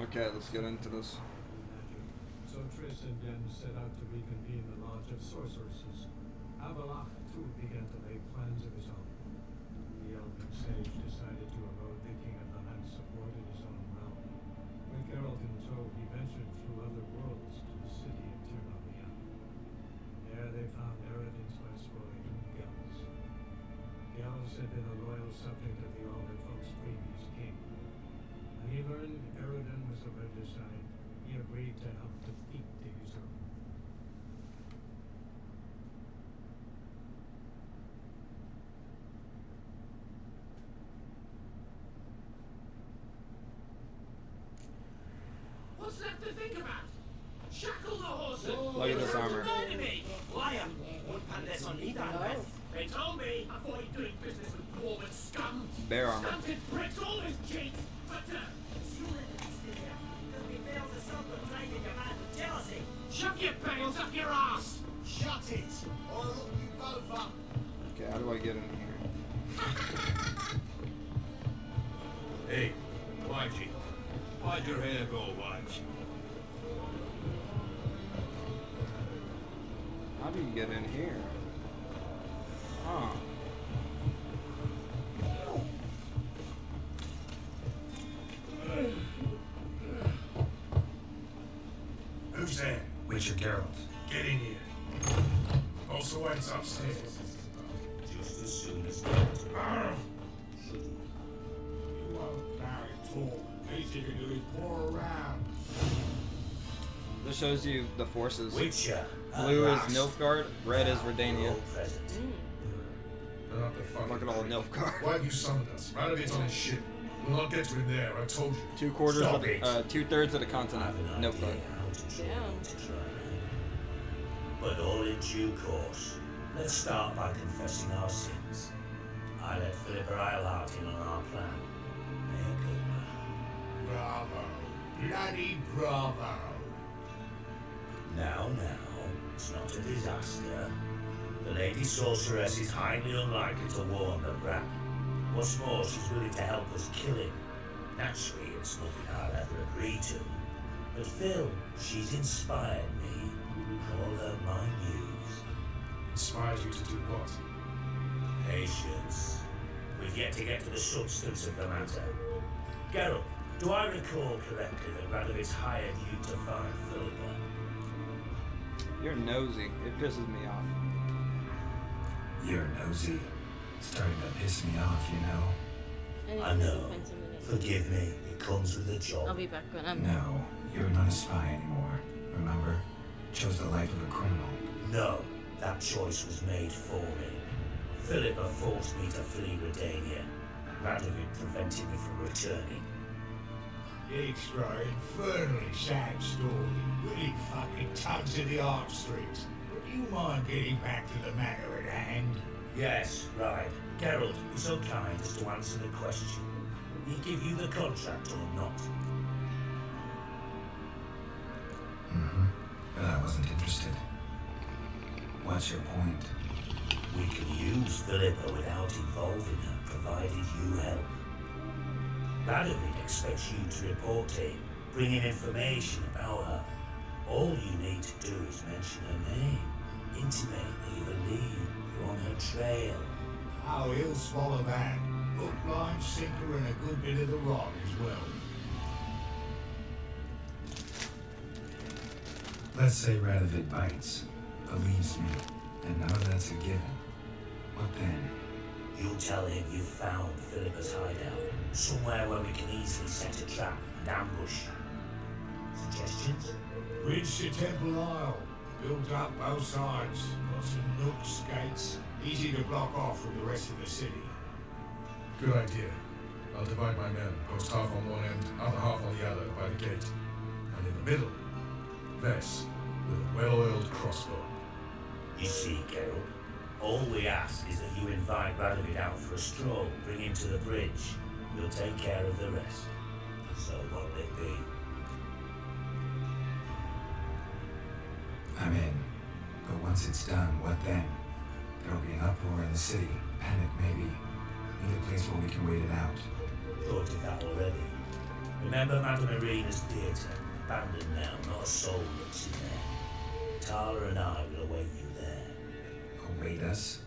Okay, let's get into this. So Triss and Den set out to reconvene the Lodge of Sorceresses. Avalach, too, began to lay plans of his own. The elven sage decided to erode the king of the land support in his own realm. With Geralt in tow, he ventured through other worlds to the city of Tirnalia. There they found Eredin's viceroy, Gels. Gels had been a loyal subject of the Alden folk's previous king. When he learned Eredin was of regicide, he agreed to help defeat the usurper. What's left to think about? Shackle the horses! Look at this armor. Me. Liar! Won't pan this on me, darling. They told me I thought doing business with dwarven scum. Bear armor. Stunted pricks always cheat. But, you let me stay here. There'll be bales of something dragging your man with jealousy. Shove your bales up your ass! Shut it, or I'll look you both up. Okay, how do I get in here? Hey, Whitey. Why'd your hair go white? How do you get in here? Huh. Who's there? Witcher Geralt. Get in here. Also waits upstairs. Just as soon as You won't marry talk. Least you can do is pour around. This shows you the forces. Witcher. Blue is Nilfgaard, red is Redania. Present. They're not the fucking Look at all Nilfgaard. Why have you summoned us? Radovid's on his ship. We'll not get to him there, I told you. 2/4 Stop of it. the, 2/3 of the continent. Nilfgaard. But all in due course. Let's start by confessing our sins. I let Philippa Eilhart in on our plan. Mea culpa. Bravo. Bloody bravo. Now, it's not a disaster. The Lady Sorceress is highly unlikely to warn the brat. What's more, she's willing to help us kill him. Naturally, it's nothing I'll ever agree to. But Phil, she's inspired me. Call her my muse. Inspires you to do what? Patience. We've yet to get to the substance of the matter. Geralt, do I recall correctly that Radovid's hired you to find Philippa? You're nosy. It pisses me off. You're nosy. Starting to piss me off, you know. I know. Forgive me. It comes with the job. I'll be back when I'm... No, you're not a spy anymore. Remember? Chose the life of a criminal. No, that choice was made for me. Philippa forced me to flee Redania. Radovid prevented me from returning. Extra infernally sad story. Really fucking tugs at the heartstrings. But do you mind getting back to the matter at hand? Yes, right. Geralt, be so kind as to answer the question. Will he give you the contract or not? But I wasn't interested. What's your point? We can use Philippa without involving her, provided you help. Radovid expects you to report to him, bring in information about her. All you need to do is mention her name, intimate that you believe you're on her trail. Oh, he'll swallow that. Hook, line, sinker, and a good bit of the rock as well. Let's say Radovid bites, believes me, and none of that's a given. What then? You'll tell him you found Philippa's hideout, somewhere where we can easily set a trap and ambush. Suggestions? Bridge to Temple Isle. Built up both sides. Lots of nooks, gates. Easy to block off from the rest of the city. Good idea. I'll divide my men, post half on one end, other half on the other, by the gate. And in the middle, Vess, with a well-oiled crossbow. You see, Geralt, all we ask is that you invite Radovid out for a stroll, bring him to the bridge. We'll take care of the rest. So what'll it be? I'm in. But once it's done, what then? There'll be an uproar in the city. Panic, maybe. Need a place where we can wait it out. Thought of that already. Remember Madame Arena's theatre? Abandoned now, not a soul looks in there. Tala and I will await you there. Await us?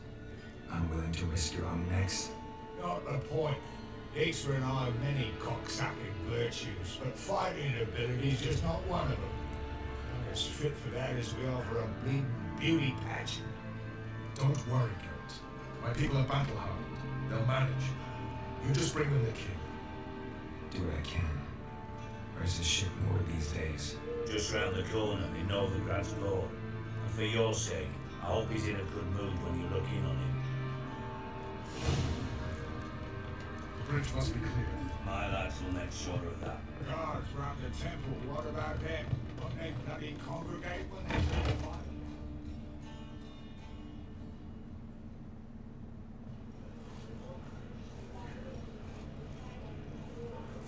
Unwilling to risk your own necks? Not the point. Ixra and I have many cocksucking virtues, but fighting ability's just not one of them. Not as fit for that as we are for a bleeding beauty pageant. Don't worry, Geralt. My people are battle-hardened. They'll manage. You just bring them the king. Do what I can. Where's the ship moored these days? Just round the corner in Northern Grad's port. And for your sake, I hope he's in a good mood when you look in on him. The bridge must be clear. My lads will make sure of that. Guards round the temple, what about them? Won't they bloody congregate when they start to fight?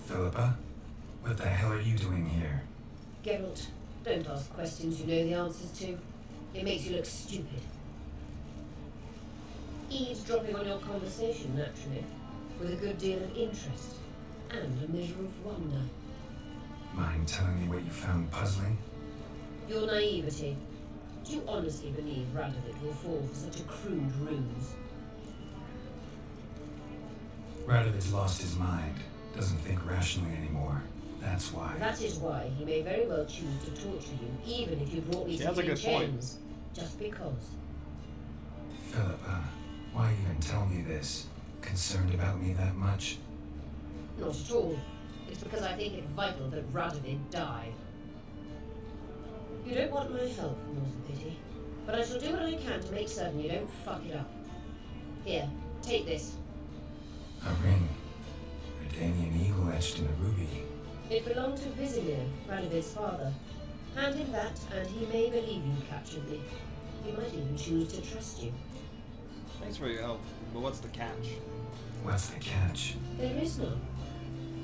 Philippa? What the hell are you doing here? Geralt, don't ask questions you know the answers to. It makes you look stupid. Eavesdropping on your conversation, naturally, with a good deal of interest and a measure of wonder. Mind telling me what you found puzzling? Your naivety. Do you honestly believe Radovid will fall for such a crude ruse? Radovid's lost his mind. Doesn't think rationally anymore. That's why. That is why he may very well choose to torture you, even if you brought me to That's a him in good point. chains. Just because. Philippa, why even tell me this? Concerned about me that much? Not at all. It's because I think it vital that Radovid die. You don't want my help, more's the pity. But I shall do what I can to make certain you don't fuck it up. Here, take this. A ring. A Danian eagle etched in a ruby. It belonged to Vizimir, Radovid's father. Hand him that, and he may believe you captured me. He might even choose to trust you. Thanks for your help, but what's the catch? What's the catch? There is none.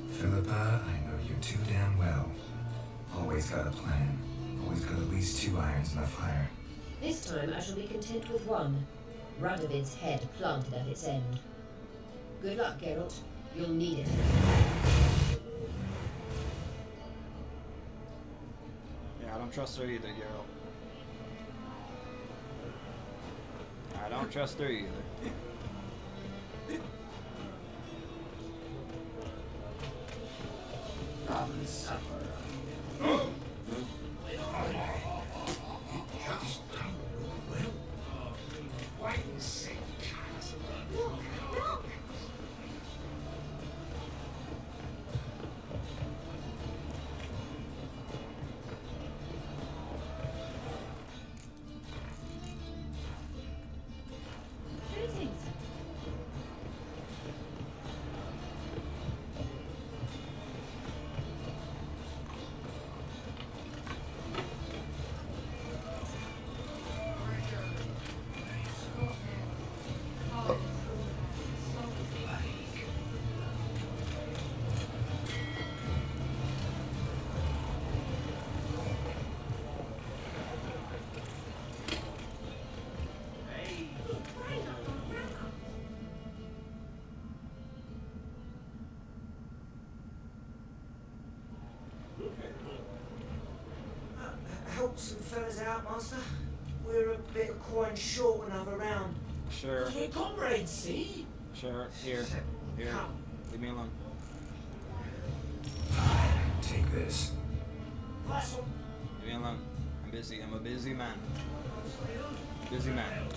Philippa, I know you too damn well. Always got a plan. Always got at least 2 irons in the fire. This time I shall be content with one. Radovid's head planted at its end. Good luck, Geralt. You'll need it. Yeah, I don't trust her either, Geralt. I don't trust her either. Help some fellas out, Master. We're a bit of coin short another round. Sure, Because we're comrades, see? sure. Here. Come. Leave me alone. Take this. Last one. Leave me alone. I'm busy. I'm a busy man. Busy man.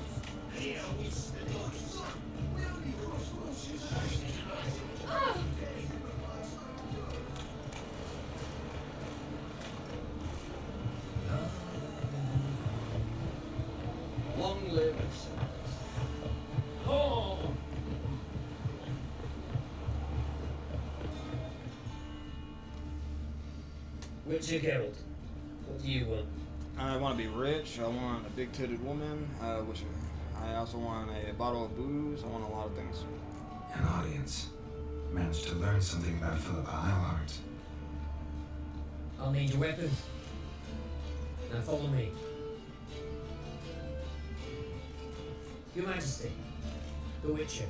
Long live Oh! Witcher Geralt, what do you want? I want to be rich. I want a big-titted woman. I also want a bottle of booze. I want a lot of things. An audience. Managed to learn something about Philippa Eilhart. I'll need your weapons. Now follow me. Your Majesty, the Witcher,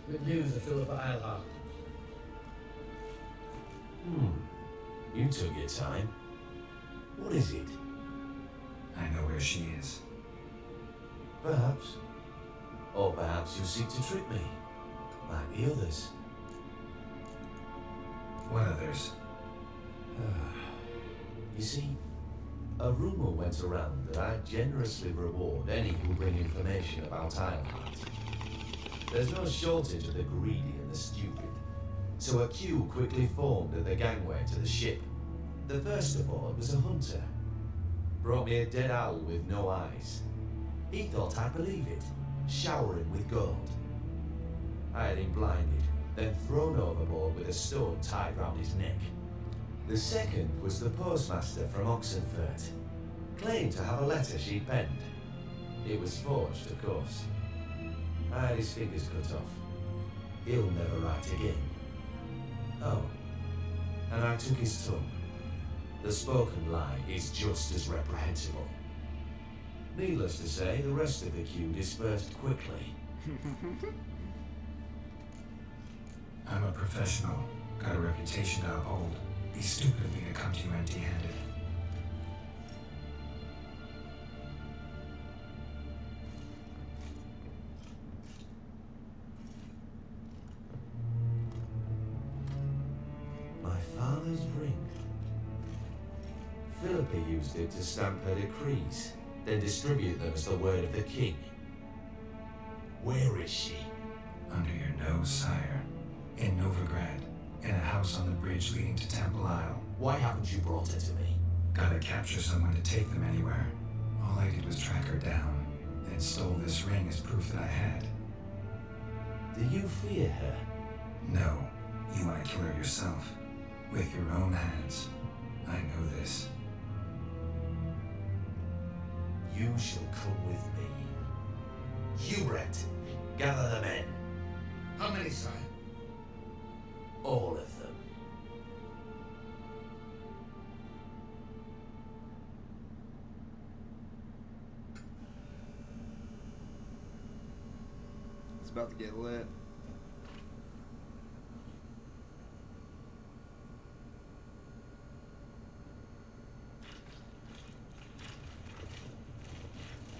with news of Philippa Eilhart. You took your time. What is it? I know where she is. Perhaps. Or perhaps you seek to trick me, like the others. What others? You see, a rumor went around that I generously reward any who bring information about Ironheart. There's no shortage of the greedy and the stupid, so a queue quickly formed at the gangway to the ship. The first aboard was a hunter. Brought me a dead owl with no eyes. He thought I'd believe it, showering with gold. I had him blinded, then thrown overboard with a stone tied round his neck. The second was the postmaster from Oxenfurt. Claimed to have a letter she'd penned. It was forged, of course. I had his fingers cut off. He'll never write again. Oh, and I took his tongue. The spoken lie is just as reprehensible. Needless to say, the rest of the queue dispersed quickly. I'm a professional. Got a reputation to uphold. Be stupid of me to come to you empty-handed. My father's ring. Philippa used it to stamp her decrees, then distribute them as the word of the king. Where is she? Under your nose, sire. In Novigrad. In a house on the bridge leading to Temple Isle. Why haven't you brought her to me? Gotta capture someone to take them anywhere. All I did was track her down, then stole this ring as proof that I had. Do you fear her? No. You want to kill her yourself. With your own hands. I know this. You shall come with me. Hubert, gather the men. How many, sire? All of them. It's about to get lit.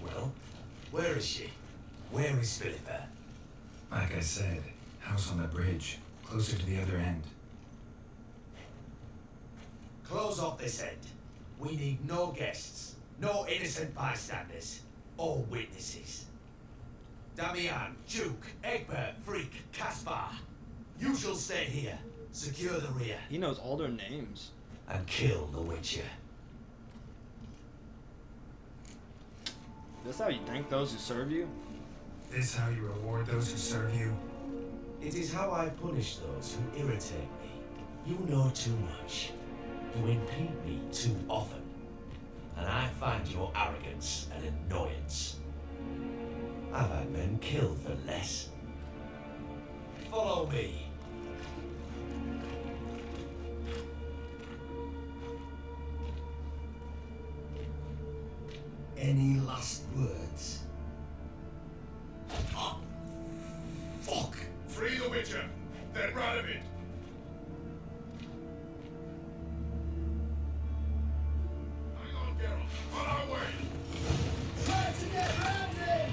Well, where is she? Where is Philippa? Like I said, house on the bridge. Closer to the other end. Close off this end. We need no guests, no innocent bystanders, or witnesses. Damian, Duke, Egbert, Freak, Caspar. You shall stay here, secure the rear, He knows all their names. and kill the Witcher. That's how you thank those who serve you? This how you reward those who serve you? It is how I punish those who irritate me. You know too much. You impede me too often. And I find your arrogance an annoyance. I've had men killed for less. Follow me. Any last words? Ah! Fuck! Free the Witcher, then Radovid. Hang on, Geralt. On our way. Try to get around him!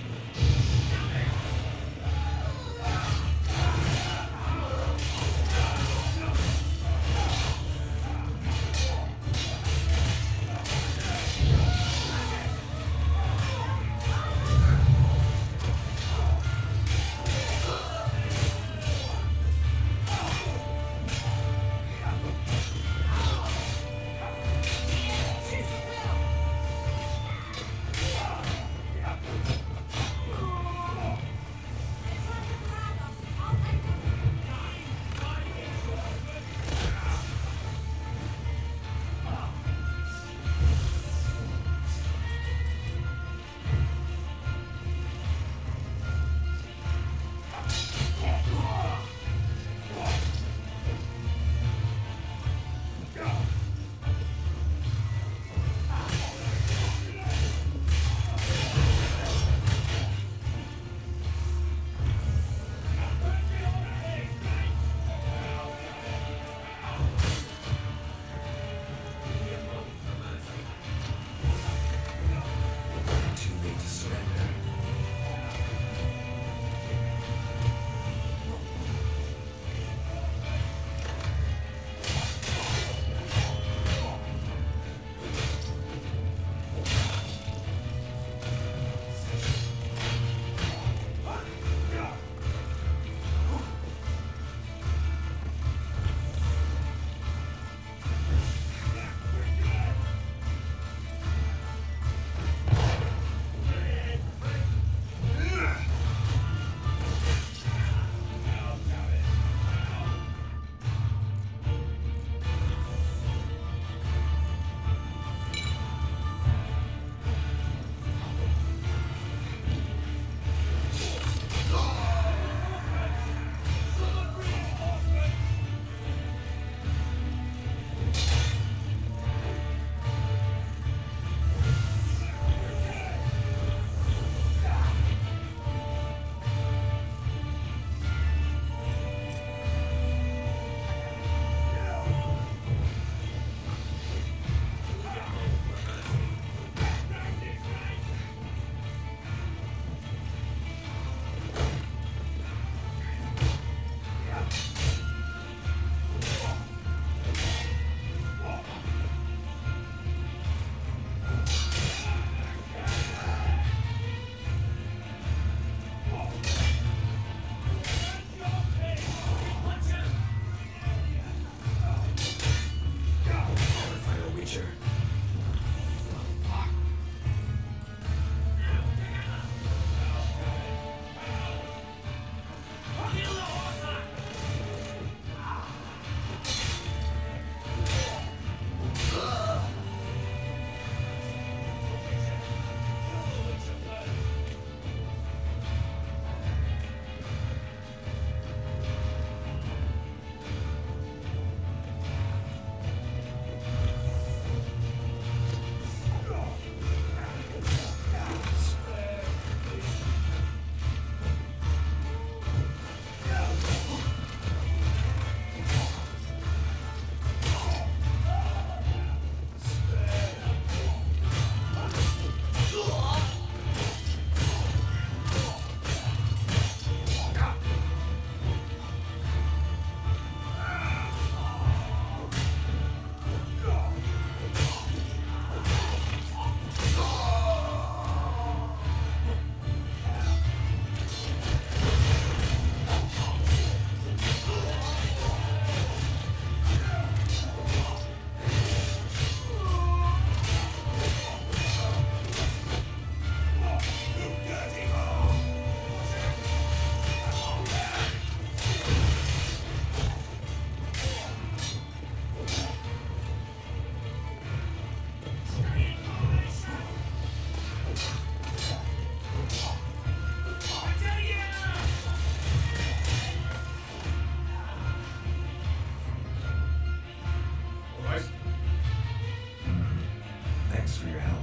for your help.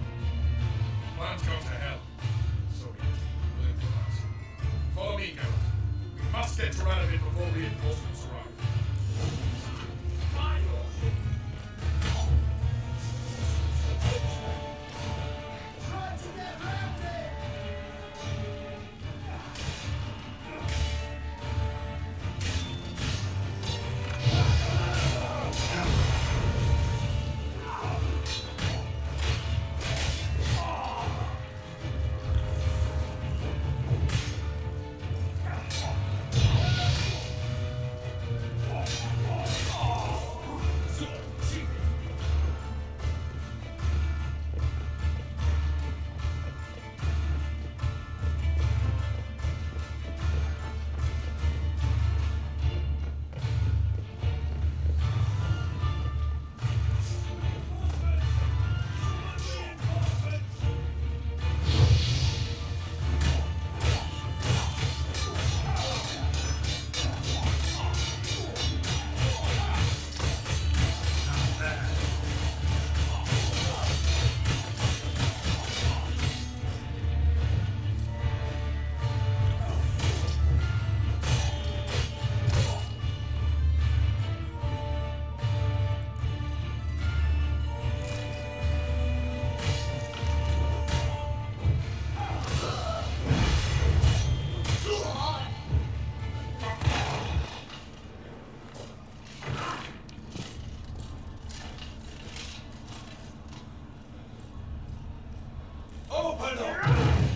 Plan's gone to hell. So we'll improvise. Follow me, Garrett. We must get to Radovid before reinforcements arrive. Open up!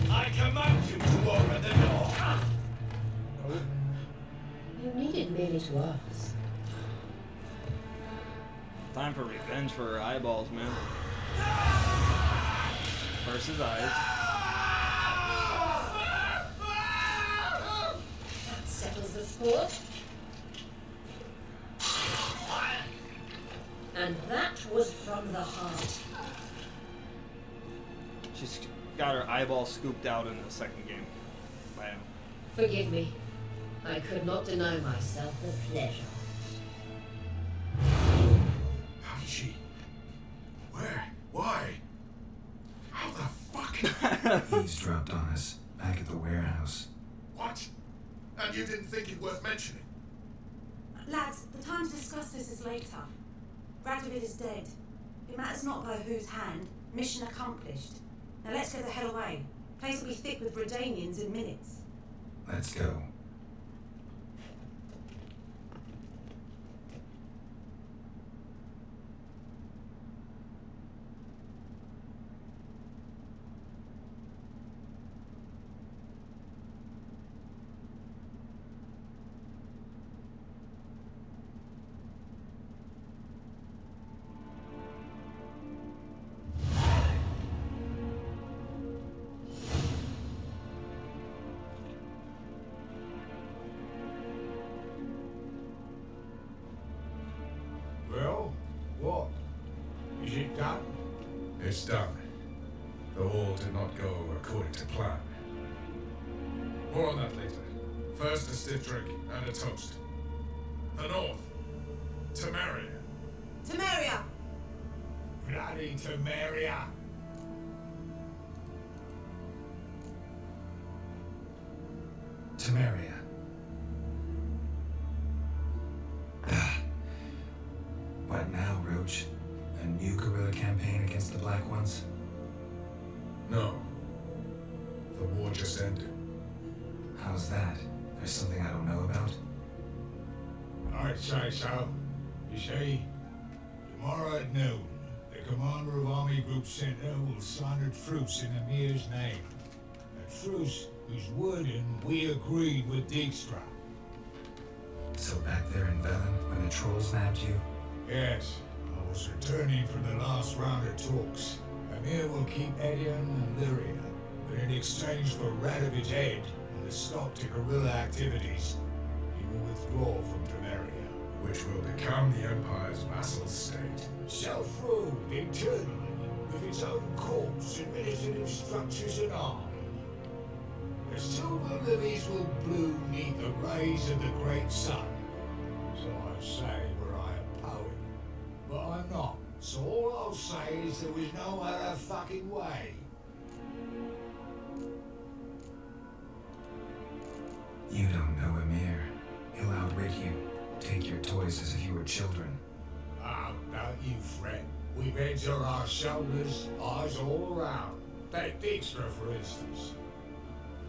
I command you to open the door! You needed merely to ask. Time for revenge for her eyeballs, man. First his eyes. That settles the score. And that was from the heart. She's got her eyeball scooped out in the second game. Bam. Forgive me. I could not deny myself the pleasure. How did she? Where? Why? How the fuck? Eavesdropped on us, back at the warehouse. What? And you didn't think it worth mentioning? Lads, the time to discuss this is later. Radovid is dead. It matters not by whose hand. Mission accomplished. Now let's get the hell away. Place will be thick with Redanians in minutes. Let's go. Well, what? Is it done? It's done. The all did not go according to plan. More on that later. First, a stiff drink and a toast. The North. Temeria. Temeria! Bloody Temeria! Temeria. What now, Roach? A new guerrilla campaign against the Black Ones? No. The war just ended. How's that? There's something I don't know about? I'd say so. You see, tomorrow at noon, the commander of Army Group Center will sign a truce in Amir's name. A truce whose wording we agreed with Dijkstra. So back there in Velen, when the trolls nabbed you? Yes, I was returning from the last round of talks. Amir will keep Edion and Lyria, but in exchange for Radovid's head and the stop to guerrilla activities, he will withdraw from Temeria. Which will become the Empire's vassal state. Self-ruled internally, with its own courts, administrative structures and army. The silver lilies will bloom neath the rays of the great sun. So I say were I a poet, but I'm not, So all I'll say is there was no other fucking way. You don't know Emir. He'll outwit you. Take your toys as if you were children. Ah, don't you fret. We've heads on our shoulders, eyes all around. Take Dijkstra, for instance.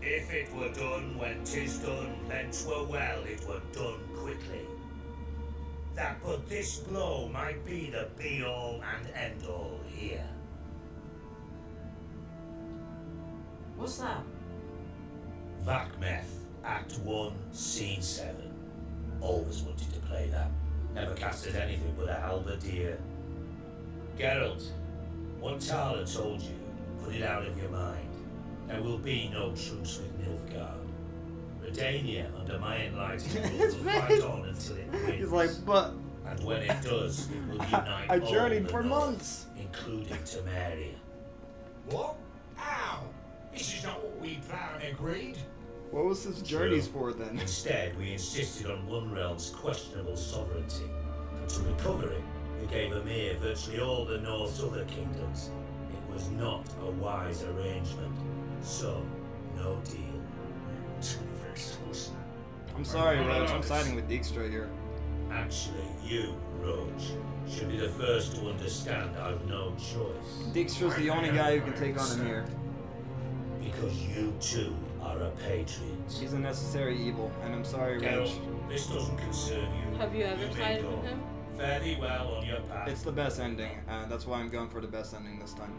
If it were done when 'tis done, then 'twere well it were done quickly. That but this blow might be the be-all and end-all here. What's that? Vakmeth, Act 1, Scene 7. Always wanted to play that. Never casted anything but a halberdier. Geralt, what Tala told you, put it out of your mind. There will be no truce with Nilfgaard. Redania, under my enlightenment, will fight on until it wins. He's like, but And when it does, it will unite I all journeyed the for North, months. including Temeria. What? Ow! This is not what we planned and agreed. What was his journeys for then? Instead, we insisted on one realm's questionable sovereignty. And to recover it, we gave Emir virtually all the North's other kingdoms. It was not a wise arrangement. So, no deal. Two-faced horse. I'm sorry, Roach. I'm siding with Dijkstra here. Actually, you, Roach, should be the first to understand I've no choice. Dijkstra's the only guy who can take on him here. Because you too are a patriot. He's a necessary evil, and I'm sorry, Roach. Geralt, this doesn't concern you. Have you ever may sided go. with him? Fare thee well on your path. It's the best ending, and that's why I'm going for the best ending this time.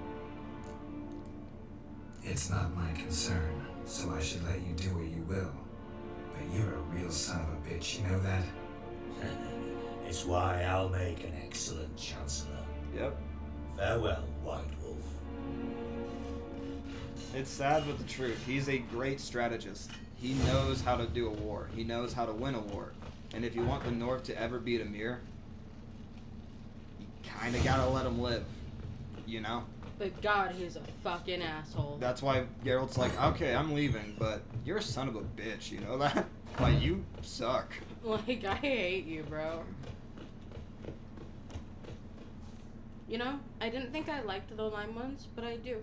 It's not my concern, so I should let you do what you will. But you're a real son of a bitch, you know that? It's why I'll make an excellent chancellor. Yep. Farewell, White Wolf. It's sad but the truth. He's a great strategist. He knows how to do a war. He knows how to win a war. And if you want the North to ever beat Emir, you kinda gotta let him live. You know? But God, he's a fucking asshole. That's why Geralt's like, okay, I'm leaving, but you're a son of a bitch, you know that? Like, you suck. Like, I hate you, bro. You know, I didn't think I liked the Lime ones, but I do.